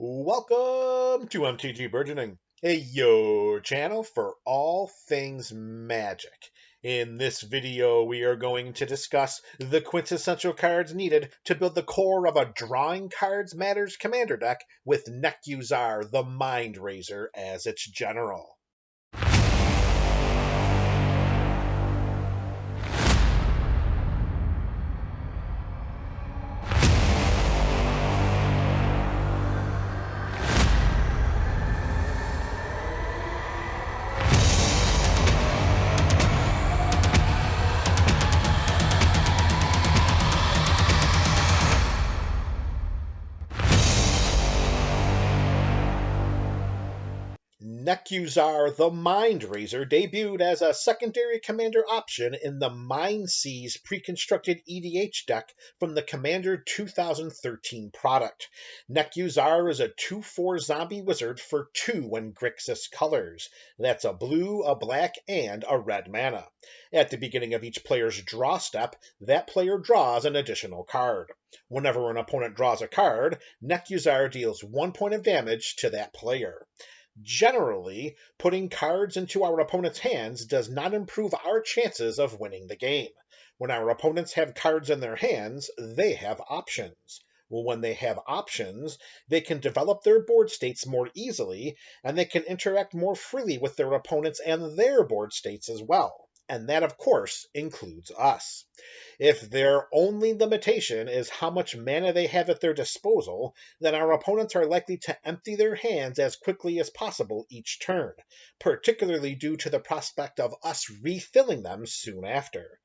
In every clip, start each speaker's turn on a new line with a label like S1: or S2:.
S1: Welcome to MTG Burgeoning, your channel for all things magic. In this video, we are going to discuss the quintessential cards needed to build the core of a Drawing Cards Matters commander deck with Nekusar the Mindrazer as its general. Nekusar the Mindrazer debuted as a secondary commander option in the Mindseas pre-constructed EDH deck from the Commander 2013 product. Nekusar is a 2/4 zombie wizard for 2 in Grixis colors. That's a blue, a black, and a red mana. At the beginning of each player's draw step, that player draws an additional card. Whenever an opponent draws a card, Nekusar deals 1 point of damage to that player. Generally, putting cards into our opponent's hands does not improve our chances of winning the game. When our opponents have cards in their hands, they have options. When they have options, they can develop their board states more easily, and they can interact more freely with their opponents and their board states as well. And that, of course, includes us. If their only limitation is how much mana they have at their disposal, then our opponents are likely to empty their hands as quickly as possible each turn, particularly due to the prospect of us refilling them soon after.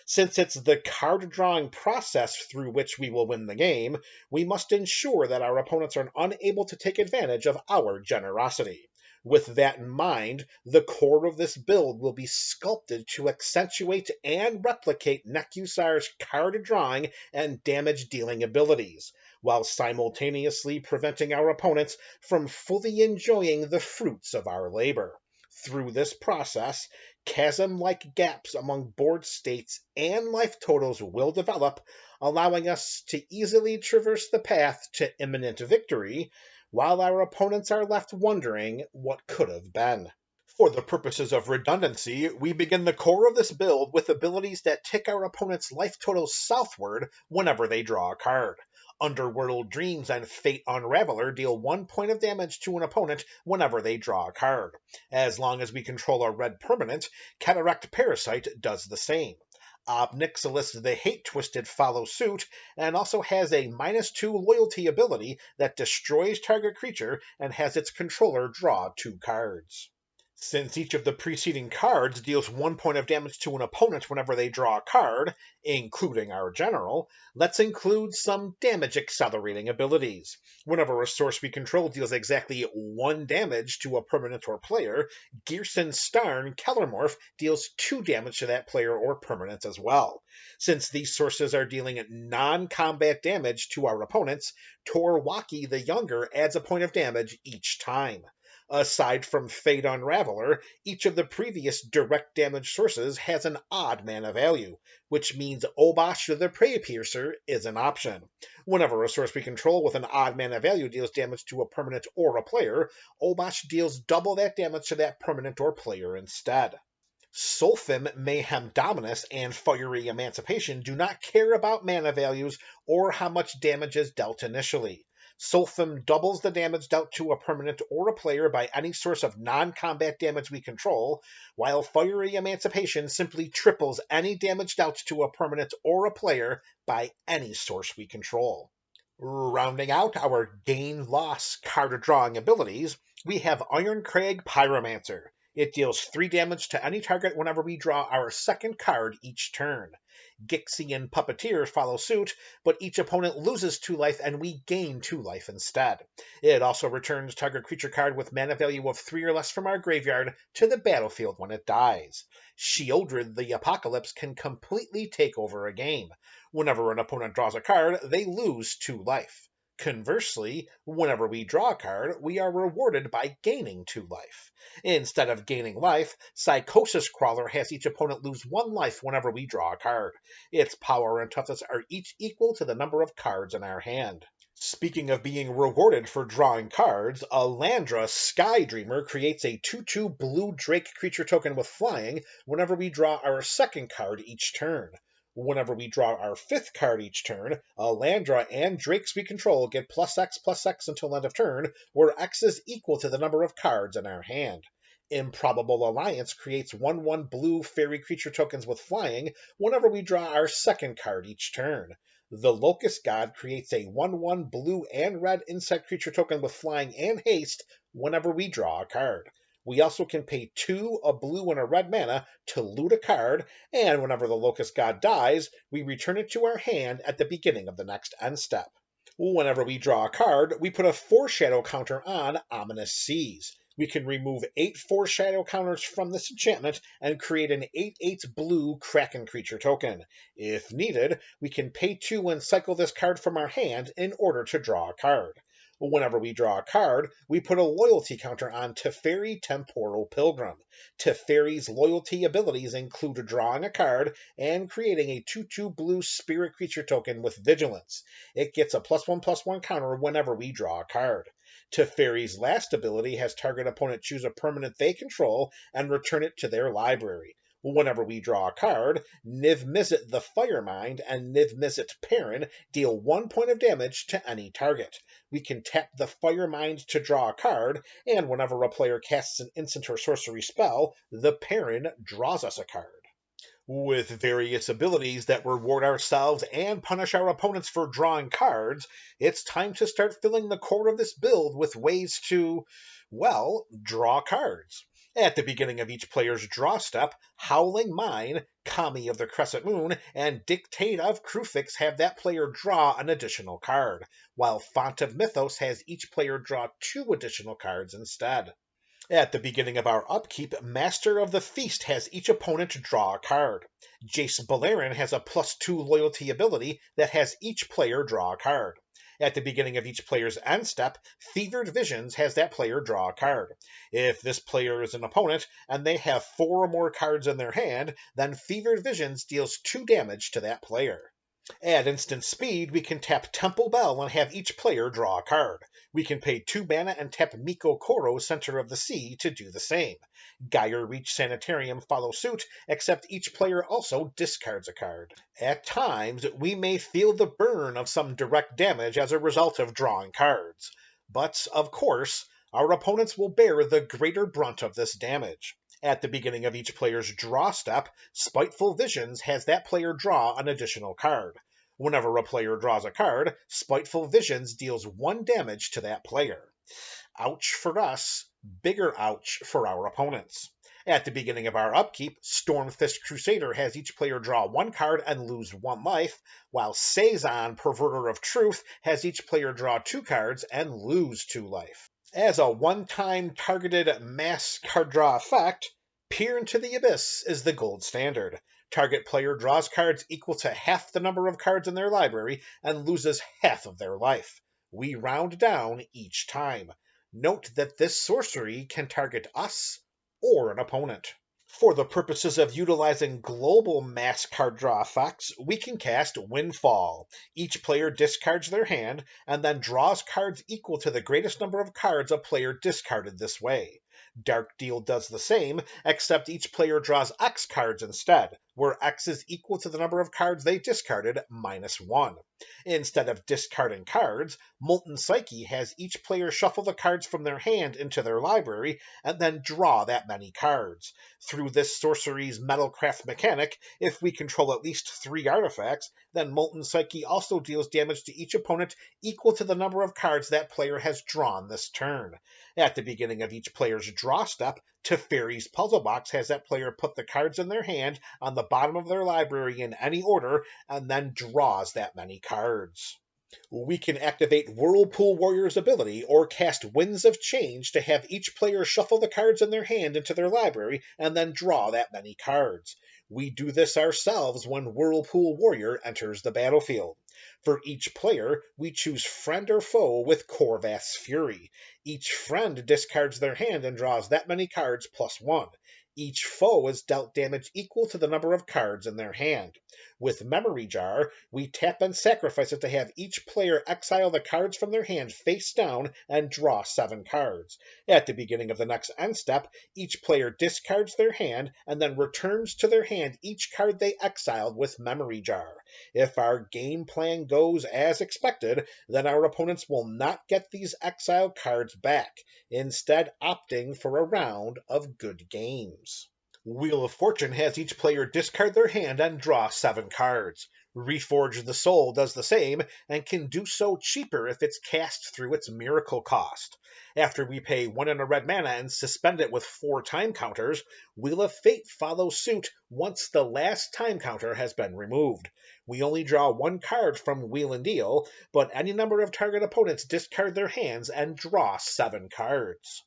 S1: Since it's the card drawing process through which we will win the game, we must ensure that our opponents are unable to take advantage of our generosity. With that in mind, the core of this build will be sculpted to accentuate and replicate Nekusar's card drawing and damage dealing abilities, while simultaneously preventing our opponents from fully enjoying the fruits of our labor. Through this process, chasm-like gaps among board states and life totals will develop, allowing us to easily traverse the path to imminent victory, while our opponents are left wondering what could have been. For the purposes of redundancy, we begin the core of this build with abilities that tick our opponent's life totals southward whenever they draw a card. Underworld Dreams and Fate Unraveler deal 1 point of damage to an opponent whenever they draw a card. As long as we control a red permanent, Cataract Parasite does the same. Obnixilis the Hate-Twisted follows suit, and also has a -2 loyalty ability that destroys target creature and has its controller draw 2 cards. Since each of the preceding cards deals 1 point of damage to an opponent whenever they draw a card, including our general, let's include some damage accelerating abilities. Whenever a source we control deals exactly 1 damage to a permanent or player, Gearson Starn Kellermorph deals 2 damage to that player or permanent as well. Since these sources are dealing non-combat damage to our opponents, Torwaki the Younger adds a point of damage each time. Aside from Fate Unraveler, each of the previous direct damage sources has an odd mana value, which means Obosh the Prey Piercer is an option. Whenever a source we control with an odd mana value deals damage to a permanent or a player, Obosh deals double that damage to that permanent or player instead. Sulfim, Mayhem Dominus, and Fiery Emancipation do not care about mana values or how much damage is dealt initially. Sulfim doubles the damage dealt to a permanent or a player by any source of non-combat damage we control, while Fiery Emancipation simply triples any damage dealt to a permanent or a player by any source we control. Rounding out our gain-loss card drawing abilities, we have Ironcrag Pyromancer. It deals 3 damage to any target whenever we draw our second card each turn. Gixian Puppeteer follow suit, but each opponent loses 2 life and we gain 2 life instead. It also returns target creature card with mana value of 3 or less from our graveyard to the battlefield when it dies. Sheoldred the Apocalypse can completely take over a game. Whenever an opponent draws a card, they lose 2 life. Conversely, whenever we draw a card, we are rewarded by gaining 2 life. Instead of gaining life, Psychosis Crawler has each opponent lose 1 life whenever we draw a card. Its power and toughness are each equal to the number of cards in our hand. Speaking of being rewarded for drawing cards, Alandra Sky Dreamer creates a 2/2 blue Drake creature token with flying whenever we draw our second card each turn. Whenever we draw our 5th card each turn, Alandra and Drakes we control get +X/+X until end of turn, where X is equal to the number of cards in our hand. Improbable Alliance creates 1/1 blue fairy creature tokens with flying whenever we draw our second card each turn. The Locust God creates a 1/1 blue and red insect creature token with flying and haste whenever we draw a card. We also can pay 2 a blue and a red mana to loot a card, and whenever the Locust God dies, we return it to our hand at the beginning of the next end step. Whenever we draw a card, we put a Foreshadow counter on Ominous Seas. We can remove 8 Foreshadow counters from this enchantment and create an 8/8 blue Kraken creature token. If needed, we can pay 2 and cycle this card from our hand in order to draw a card. Whenever we draw a card, we put a loyalty counter on Teferi Temporal Pilgrim. Teferi's loyalty abilities include drawing a card and creating a 2/2 blue spirit creature token with vigilance. It gets a +1/+1 counter whenever we draw a card. Teferi's last ability has target opponent choose a permanent they control and return it to their library. Whenever we draw a card, Niv-Mizzet the Firemind and Niv-Mizzet Perrin deal 1 point of damage to any target. We can tap the Firemind to draw a card, and whenever a player casts an instant or sorcery spell, the Perrin draws us a card. With various abilities that reward ourselves and punish our opponents for drawing cards, it's time to start filling the core of this build with ways to, well, draw cards. At the beginning of each player's draw step, Howling Mine, Kami of the Crescent Moon, and Dictate of Kruphix have that player draw an additional card, while Font of Mythos has each player draw 2 additional cards instead. At the beginning of our upkeep, Master of the Feast has each opponent draw a card. Jace Beleren has a +2 loyalty ability that has each player draw a card. At the beginning of each player's end step, Fevered Visions has that player draw a card. If this player is an opponent and they have 4 or more cards in their hand, then Fevered Visions deals 2 damage to that player. At instant speed, we can tap Temple Bell and have each player draw a card. We can pay 2 mana and tap Miko Koro, Center of the Sea, to do the same. Gyre Reach Sanitarium follow suit, except each player also discards a card. At times, we may feel the burn of some direct damage as a result of drawing cards. But, of course, our opponents will bear the greater brunt of this damage. At the beginning of each player's draw step, Spiteful Visions has that player draw an additional card. Whenever a player draws a card, Spiteful Visions deals 1 damage to that player. Ouch for us, bigger ouch for our opponents. At the beginning of our upkeep, Stormfist Crusader has each player draw 1 card and lose 1 life, while Saison, Perverter of Truth, has each player draw 2 cards and lose 2 life. As a one-time targeted mass card draw effect, Peer into the Abyss is the gold standard. Target player draws cards equal to half the number of cards in their library and loses half of their life. We round down each time. Note that this sorcery can target us or an opponent. For the purposes of utilizing global mass card draw effects, we can cast Windfall. Each player discards their hand and then draws cards equal to the greatest number of cards a player discarded this way. Dark Deal does the same, except each player draws X cards instead, where X is equal to the number of cards they discarded minus 1. Instead of discarding cards, Molten Psyche has each player shuffle the cards from their hand into their library and then draw that many cards. Through this sorcery's Metalcraft mechanic, if we control at least 3 artifacts, then Molten Psyche also deals damage to each opponent equal to the number of cards that player has drawn this turn. At the beginning of each player's draw step, Teferi's Puzzle Box has that player put the cards in their hand on the bottom of their library in any order, and then draws that many cards. We can activate Whirlpool Warrior's ability or cast Winds of Change to have each player shuffle the cards in their hand into their library and then draw that many cards. We do this ourselves when Whirlpool Warrior enters the battlefield. For each player, we choose friend or foe with Corvus Fury. Each friend discards their hand and draws that many cards +1. Each foe is dealt damage equal to the number of cards in their hand. With Memory Jar, we tap and sacrifice it to have each player exile the cards from their hand face down and draw 7 cards. At the beginning of the next end step, each player discards their hand and then returns to their hand each card they exiled with Memory Jar. If our game plan goes as expected, then our opponents will not get these exiled cards back, instead opting for a round of good games. Wheel of Fortune has each player discard their hand and draw 7 cards. Reforge the Soul does the same, and can do so cheaper if it's cast through its miracle cost. After we pay 1 and a red mana and suspend it with 4 time counters, Wheel of Fate follows suit once the last time counter has been removed. We only draw 1 card from Wheel and Deal, but any number of target opponents discard their hands and draw 7 cards.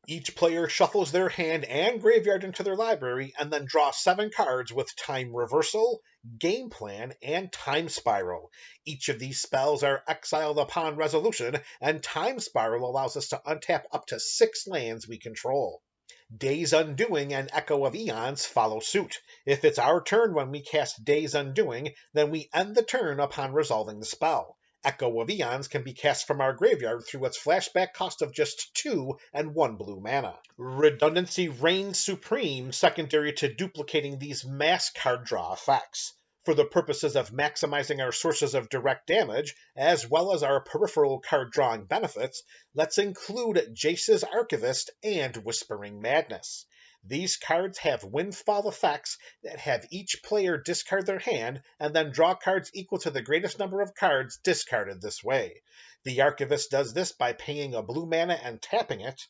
S1: Each player shuffles their hand and graveyard into their library and then draws 7 cards with Time Reversal, Game Plan, and Time Spiral. Each of these spells are exiled upon resolution, and Time Spiral allows us to untap up to 6 lands we control. Days Undoing and Echo of Eons follow suit. If it's our turn when we cast Days Undoing, then we end the turn upon resolving the spell. Echo of Eons can be cast from our graveyard through its flashback cost of just 2 and 1 blue mana. Redundancy reigns supreme, secondary to duplicating these mass card draw effects. For the purposes of maximizing our sources of direct damage, as well as our peripheral card drawing benefits, let's include Jace's Archivist and Whispering Madness. These cards have windfall effects that have each player discard their hand and then draw cards equal to the greatest number of cards discarded this way. The Archivist does this by paying a blue mana and tapping it.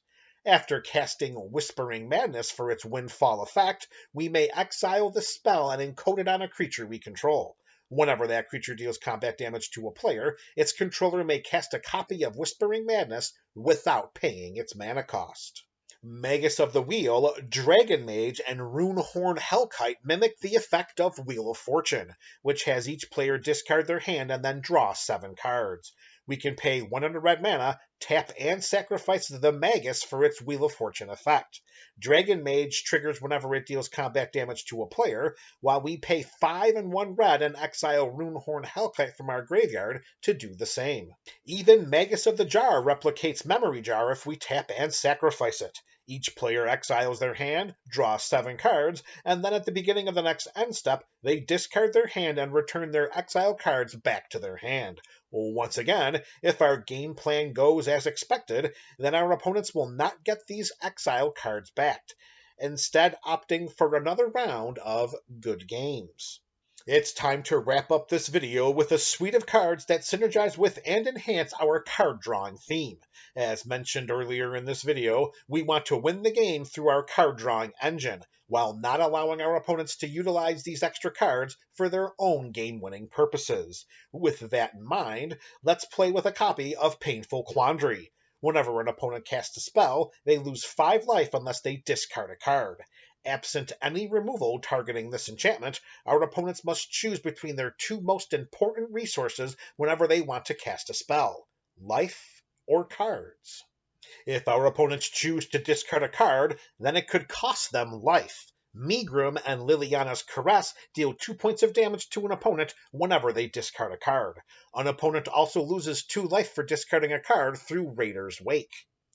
S1: After casting Whispering Madness for its windfall effect, we may exile the spell and encode it on a creature we control. Whenever that creature deals combat damage to a player, its controller may cast a copy of Whispering Madness without paying its mana cost. Magus of the Wheel, Dragon Mage, and Runehorn Hellkite mimic the effect of Wheel of Fortune, which has each player discard their hand and then draw 7 cards. We can pay 1 and a red mana, tap and sacrifice the Magus for its Wheel of Fortune effect. Dragon Mage triggers whenever it deals combat damage to a player, while we pay 5 and 1 red and exile Runehorn Hellkite from our graveyard to do the same. Even Magus of the Jar replicates Memory Jar if we tap and sacrifice it. Each player exiles their hand, draws 7 cards, and then at the beginning of the next end step, they discard their hand and return their exiled cards back to their hand. Once again, if our game plan goes as expected, then our opponents will not get these exile cards back, instead opting for another round of good games. It's time to wrap up this video with a suite of cards that synergize with and enhance our card drawing theme. As mentioned earlier in this video, we want to win the game through our card drawing engine, while not allowing our opponents to utilize these extra cards for their own game-winning purposes. With that in mind, let's play with a copy of Painful Quandary. Whenever an opponent casts a spell, they lose 5 life unless they discard a card. Absent any removal targeting this enchantment, our opponents must choose between their 2 most important resources whenever they want to cast a spell: life or cards. If our opponents choose to discard a card, then it could cost them life. Megrim and Liliana's Caress deal 2 points of damage to an opponent whenever they discard a card. An opponent also loses 2 life for discarding a card through Raider's Wake.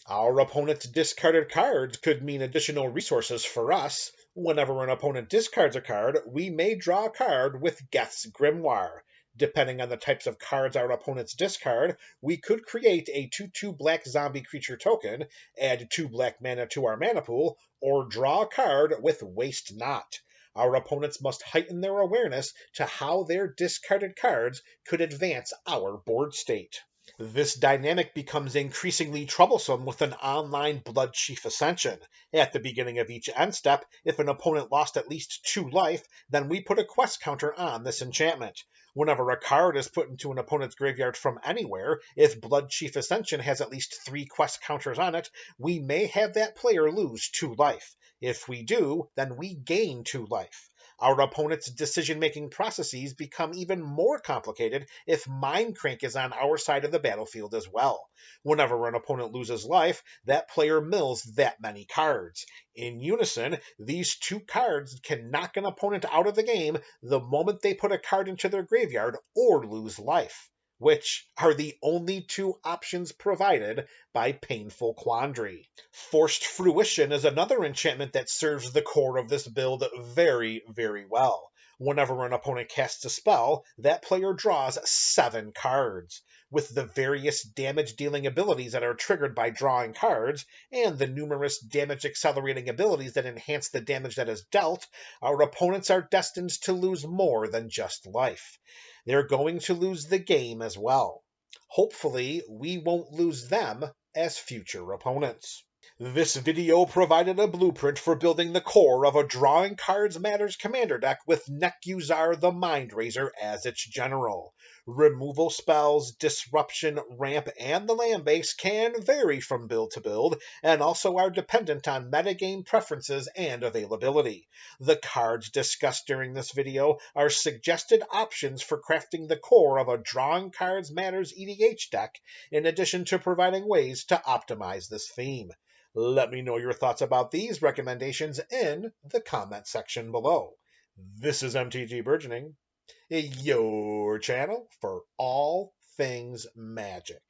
S1: Our opponent's discarded cards could mean additional resources for us. Whenever an opponent discards a card, we may draw a card with Geth's Grimoire. Depending on the types of cards our opponents discard, we could create a 2/2 black zombie creature token, add 2 black mana to our mana pool, or draw a card with Waste Not. Our opponents must heighten their awareness to how their discarded cards could advance our board state. This dynamic becomes increasingly troublesome with an online Blood Chief Ascension. At the beginning of each end step, if an opponent lost at least 2 life, then we put a quest counter on this enchantment. Whenever a card is put into an opponent's graveyard from anywhere, if Blood Chief Ascension has at least 3 quest counters on it, we may have that player lose 2 life. If we do, then we gain 2 life. Our opponent's decision-making processes become even more complicated if Mind Crank is on our side of the battlefield as well. Whenever an opponent loses life, that player mills that many cards. In unison, these two cards can knock an opponent out of the game the moment they put a card into their graveyard or lose life, which are the only two options provided by Painful Quandary. Forced Fruition is another enchantment that serves the core of this build very, very well. Whenever an opponent casts a spell, that player draws 7 cards. With the various damage-dealing abilities that are triggered by drawing cards, and the numerous damage-accelerating abilities that enhance the damage that is dealt, our opponents are destined to lose more than just life. They're going to lose the game as well. Hopefully, we won't lose them as future opponents. This video provided a blueprint for building the core of a Drawing Cards Matters commander deck with Nekusar the Mindrazer as its general. Removal spells, disruption, ramp, and the land base can vary from build to build, and also are dependent on metagame preferences and availability. The cards discussed during this video are suggested options for crafting the core of a Drawing Cards Matters EDH deck, in addition to providing ways to optimize this theme. Let me know your thoughts about these recommendations in the comment section below. This is MTG Burgeoning, your channel for all things magic.